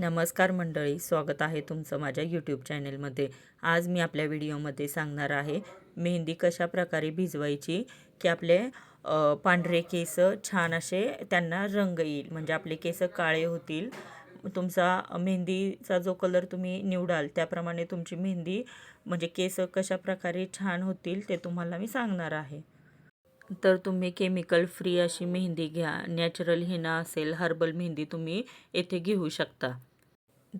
नमस्कार मंडळी, स्वागत आहे तुमचं माझ्या यूट्यूब चॅनलमध्ये. आज मी आपल्या व्हिडिओमध्ये सांगणार आहे मेहंदी कशा प्रकारे भिजवायची की आपले पांढरे केस छान असे त्यांना रंग येईल, म्हणजे आपले केस काळे होतील. तुमचा मेहंदीचा जो कलर तुम्ही निवडाल त्याप्रमाणे तुमची मेहंदी म्हणजे केस कशा प्रकारे छान होतील ते तुम्हाला मी सांगणार आहे. तर तुम्ही केमिकल फ्री अशी मेहंदी घ्या. नॅचरल हिना असेल, हर्बल मेहंदी तुम्ही येथे घेऊ शकता.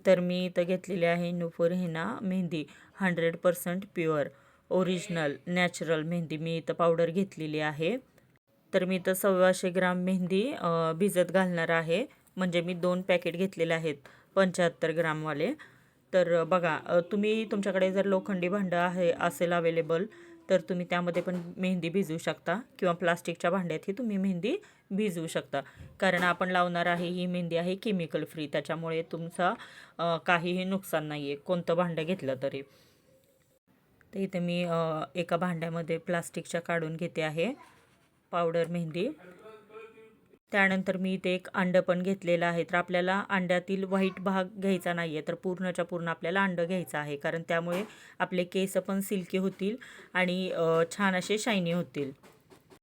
तर मी इथं घेतलेली आहे Nupur Hina mehndi, 100% pure original natural mehndi मी इथं पावडर घेतलेली आहे. तर मी इथं 125 ग्राम मेहंदी भिजत घालणार आहे. म्हणजे मी 2 पॅकेट घेतलेले आहेत 75 ग्रामवाले. तर बघा, तुम्ही तुमच्याकडे जर लोखंडी भांडं आहे असेल अवेलेबल तर तुम्ही त्यामध्ये पण मेहंदी भिजवू शकता, किंवा प्लास्टिकच्या भांड्यातही तुम्ही मेहंदी भिजवू शकता. कारण आपण लावणार आहे ही मेहंदी आहे केमिकल फ्री, त्याच्यामुळे तुमचा काहीही नुकसान नाही आहे कोणतं भांडं घेतलं तरी. तर इथे मी एका भांड्यामध्ये प्लास्टिकच्या काढून घेते आहे पावडर मेहंदी. त्यानंतर मी इथे एक अंडं पण घेतलेलं आहे. तर आपल्याला अंड्यातील व्हाईट भाग घ्यायचा नाही आहे, तर पूर्णच्या पूर्ण आपल्याला अंडं घ्यायचं आहे, कारण त्यामुळे आपले केस पण सिल्की होतील आणि छान असे शायनी होतील.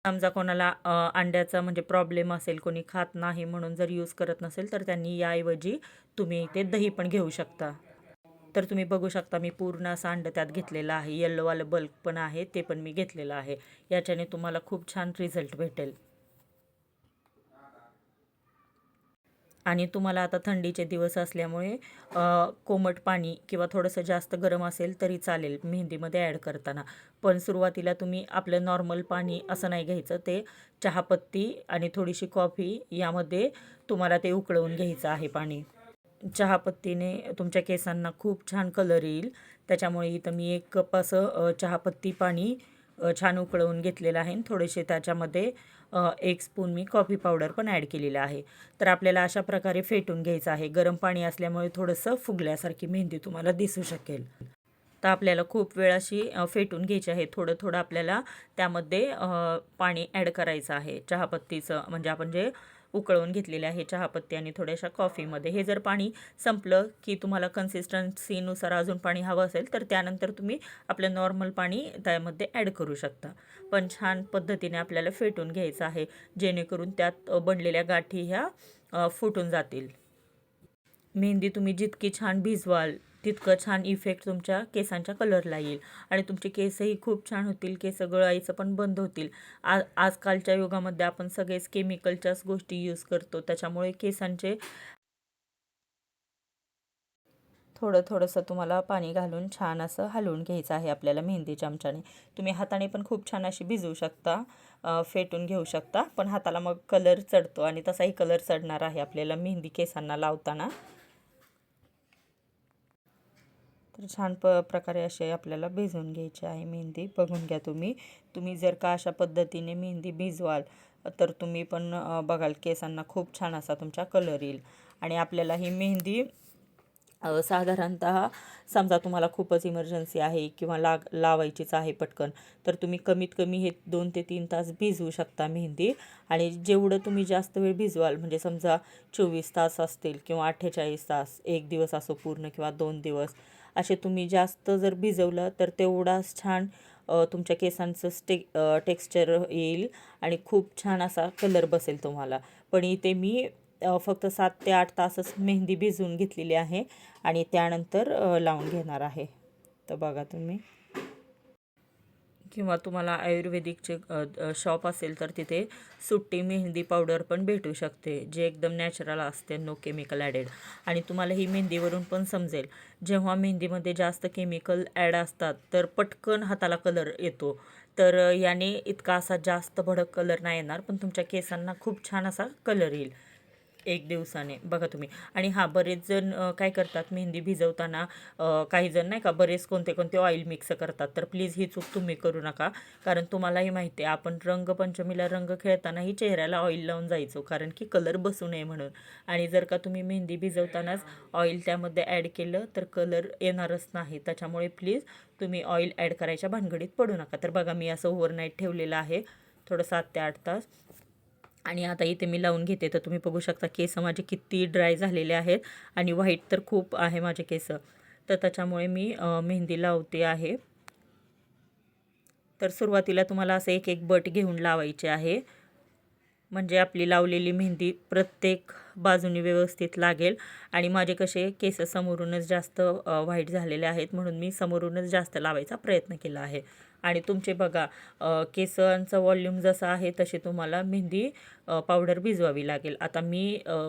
समजा कोणाला अंड्याचा म्हणजे प्रॉब्लेम असेल, कोणी खात नाही म्हणून जर यूज करत नसेल तर त्यांनी याऐवजी तुम्ही इथे दही पण घेऊ शकता. तर तुम्ही बघू शकता मी पूर्ण असं अंडं त्यात घेतलेलं आहे. येल्लोवालं बल्क पण आहे, ते पण मी घेतलेलं आहे. याच्याने तुम्हाला खूप छान रिझल्ट भेटेल. आणि तुम्हाला आता थंडीचे दिवस असल्यामुळे कोमट पाणी किंवा थोडंसं जास्त गरम असेल तरी चालेल मेहंदीमध्ये ॲड करताना. पण सुरुवातीला तुम्ही आपलं नॉर्मल पाणी असं नाही घ्यायचं, ते चहापत्ती आणि थोडीशी कॉफी यामध्ये तुम्हाला ते उकळवून घ्यायचं आहे पाणी. चहापत्तीने तुमच्या केसांना खूप छान कलर येईल. त्याच्यामुळे इथं मी 1 कप असं चहापत्ती पाणी छान उकळवून घेतलेलं आहे. थोडेसे त्याच्यामध्ये 1 स्पून मी कॉफी पावडर पण ॲड केलेलं आहे. तर आपल्याला अशा प्रकारे फेटून घ्यायचं आहे. गरम पाणी असल्यामुळे थोडंसं फुगल्यासारखी मेहंदी तुम्हाला दिसू शकेल. तर आपल्याला खूप वेळ अशी फेटून घ्यायची आहे. थोडं थोडं आपल्याला त्यामध्ये पाणी ॲड करायचं आहे चहापत्तीचं, म्हणजे आपण जे उकळवून घेतलेले आहे चहापत्ती आणि थोड्याशा कॉफीमध्ये. हे जर पाणी संपलं की तुम्हाला कन्सिस्टन्सीनुसार अजून पाणी हवं असेल तर त्यानंतर तुम्ही आपलं नॉर्मल पाणी त्यामध्ये ॲड करू शकता. पण छान पद्धतीने आपल्याला फेटून घ्यायचं आहे, जेणेकरून त्यात बनलेल्या गाठी ह्या फुटून जातील. मेहंदी तुम्ही जितकी छान भिजवाल तितकं छान इफेक्ट तुमच्या केसांच्या कलरला येईल आणि तुमचे केसही खूप छान होतील. केस गळायचं पण बंद होतील. आजकालच्या युगामध्ये आपण सगळेच केमिकलच्याच गोष्टी यूज करतो, त्याच्यामुळे केसांचे थोडंसं तुम्हाला पाणी घालून छान असं हलवून घ्यायचं आहे आपल्याला मेहंदी चमच्याने. तुम्ही हाताने पण खूप छान अशी भिजवू शकता, फेटून घेऊ शकता, पण हाताला मग कलर चढतो आणि तसाही कलर चढणार आहे आपल्याला मेहंदी केसांना लावताना. तर छान प्रकारे असे आपल्याला भिजवून घ्यायची आहे मेहंदी. बघून घ्या तुम्ही. तुम्ही जर का अशा पद्धतीने मेहंदी भिजवाल तर तुम्ही पण बघाल केसांना खूप छान असा तुमचा कलर येईल. आणि आपल्याला ही मेहंदी साधारणतः समजा तुम्हाला खूपच इमर्जन्सी आहे किंवा लावायचीच आहे पटकन, तर तुम्ही कमीत कमी हे 2 ते 3 तास भिजवू शकता मेहंदी. आणि जेवढं तुम्ही जास्त वेळ भिजवाल, म्हणजे समजा 24 तास असतील किंवा 48 तास, 1 दिवस असो पूर्ण किंवा 2 दिवस, असे तुम्ही जास्त जर भिजवलं तर तेवढाच छान तुमच्या केसांचं टेक्स्चर येईल आणि खूप छान असा कलर बसेल तुम्हाला. पण इथे मी फक्त 7 ते 8 तासच मेहंदी भिजवून घेतलेली आहे आणि त्यानंतर लावून घेणार आहे. तर बघा तुम्ही. किंवा तुम्हाला आयुर्वेदिकचे शॉप असेल तर तिथे सुट्टी मेहंदी पावडर पण भेटू शकते, जे एकदम नॅचरल असते, नो केमिकल ॲडेड. आणि तुम्हाला ही मेहंदीवरून पण समजेल, जेव्हा मेहंदीमध्ये जास्त केमिकल ॲड असतात तर पटकन हाताला कलर येतो. तर याने इतका असा जास्त भडक कलर नाही येणार, पण तुमच्या केसांना खूप छान असा कलर येईल 1 दिवसाने. बघा तुम्ही. आणि हां, बरेच जण काय करतात मेहंदी भिजवताना, काही जण नाही का बरेच कोणते कोणते ऑइल मिक्स करतात. तर प्लीज ही चूक तुम्ही करू नका, कारण तुम्हालाही माहिती आहे आपण रंगपंचमीला रंग खेळतानाही चेहऱ्याला ऑइल लावून जायचो, कारण की कलर बसू नये म्हणून. आणि जर का तुम्ही मेहंदी भिजवतानाच ऑइल त्यामध्ये ॲड केलं तर कलर येणारच नाही. त्याच्यामुळे प्लीज तुम्ही ऑइल ॲड करायच्या भानगडीत पडू नका. तर बघा मी असं ओव्हरनाईट ठेवलेलं आहे थोडं 7 ते 8 तास. आणि आता इथे मी लावून घेते, तर तुम्ही बघू शकता केस माझे किती ड्राय झालेले आहेत आणि व्हाईट तर खूप आहे माझे केस. तर त्याच्यामुळे मी मेहंदी लावते आहे. तर सुरुवातीला तुम्हाला असं एक एक बट घेऊन लावायचे आहे, म्हणजे आपली लावलेली मेहंदी प्रत्येक बाजूनी व्यवस्थित लागेल. आणि माझे कसे केस समोरूनच जास्त व्हाईट झालेले आहेत, म्हणून मी समोरूनच जास्त लावायचा प्रयत्न केला आहे. आणि तुमचे बघा केसांचा वॉल्यूम जसा आहे तशी तुम्हाला मेहंदी पावडर भिजवावी लागेल. आता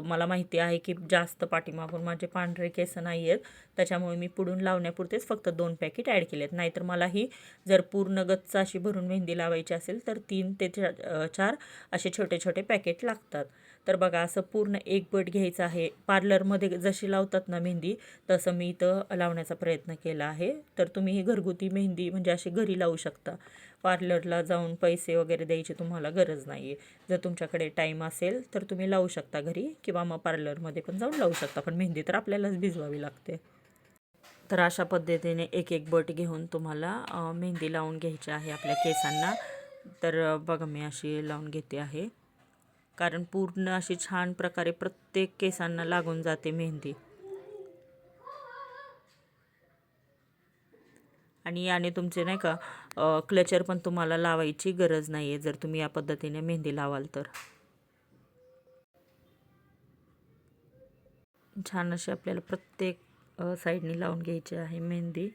मला माहिती आहे की जास्त पाठीमागून माझे पांढरे केस नाही आहेत, त्याच्यामुळे मी पुढून लावण्यापुरतेच फक्त 2 पॅकेट ॲड केलेत. नाहीतर मलाही जर पूर्ण गच्च अशी भरून मेहंदी लावायची असेल तर 3 ते 4 असे छोटे छोटे पॅकेट लागतात. तर बघा असं पूर्ण एक बट घ्यायचं आहे. पार्लरमध्ये जशी लावतात ना मेहंदी, तसं मी इथं लावण्याचा प्रयत्न केला आहे. तर तुम्ही ही घरगुती मेहंदी म्हणजे अशी घरी लावू शकता. पार्लरला जाऊन पैसे वगैरे द्यायची तुम्हाला गरज नाही आहे. जर तुमच्याकडे टाईम असेल तर तुम्ही लावू शकता घरी, किंवा मग पार्लरमध्ये पण जाऊन लावू शकता. पण मेहंदी तर आपल्यालाच भिजवावी लागते. तर अशा पद्धतीने एक एक बट घेऊन तुम्हाला मेहंदी लावून घ्यायची आहे आपल्या केसांना. तर बघा मी अशी लावून घेते आहे, कारण पूर्ण अशी छान प्रकारे प्रत्येक केसांना लागून जाते मेहंदी. आणि याने तुमचे नाही का क्लचर पण तुम्हाला लावायची गरज नाही आहे, जर तुम्ही या पद्धतीने मेहंदी लावाल तर. छान अशी आपल्याला प्रत्येक साईडनी लावून घ्यायची आहे मेहंदी.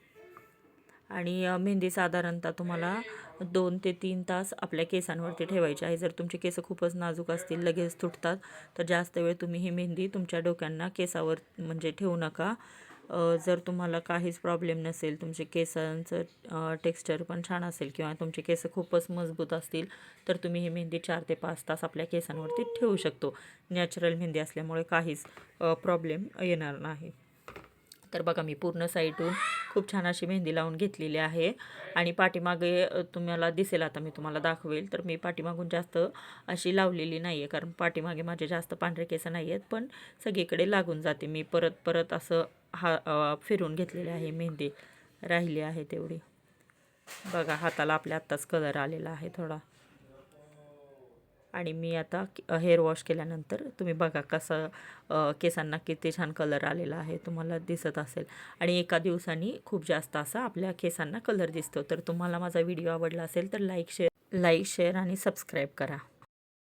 आणि मेहंदी साधारणतः तुम्हाला 2 ते 3 तास आपल्या केसांवरती ठेवायची आहे. जर तुमचे केस खूपच नाजूक असतील, लगेच तुटतात, तर जास्त वेळ तुम्ही ही मेहंदी तुमच्या डोक्यांना केसावर म्हणजे ठेवू नका. जर तुम्हाला काहीच प्रॉब्लेम नसेल, तुमचे केसांचं टेक्स्चर पण छान असेल किंवा तुमचे केस खूपच मजबूत असतील, तर तुम्ही ही मेहंदी 4 ते 5 तास आपल्या केसांवरती ठेवू शकतो. नॅचरल मेहंदी असल्यामुळे काहीच प्रॉब्लेम येणार नाही. तर बघा मी पूर्ण साईडून खूप छान अशी मेहंदी लावून घेतलेली आहे. आणि पाठीमागे तुम्हाला दिसेल, आता मी तुम्हाला दाखवेल, तर मी पाठीमागून जास्त अशी लावलेली नाही आहे, कारण पाठीमागे माझे जास्त पांढरे केस नाही आहेत, पण सगळीकडे लागून जाते. मी परत परत असं फिरून घेतलेली आहे मेहंदी, राहिली आहे तेवढी. बघा हाताला आपल्या आत्ताच कलर आलेला आहे थोडा. आणि मी आता हेअर वॉश केल्यानंतर तुम्ही बघा कसं केसांना किती छान कलर आलेला आहे, तुम्हाला दिसत असेल. आणि एका दिवसाने खूप जास्त असा आपल्या केसांना कलर दिसतो. तर तुम्हाला माझा व्हिडिओ आवडला असेल तर लाईक शेअर आणि सबस्क्राईब करा.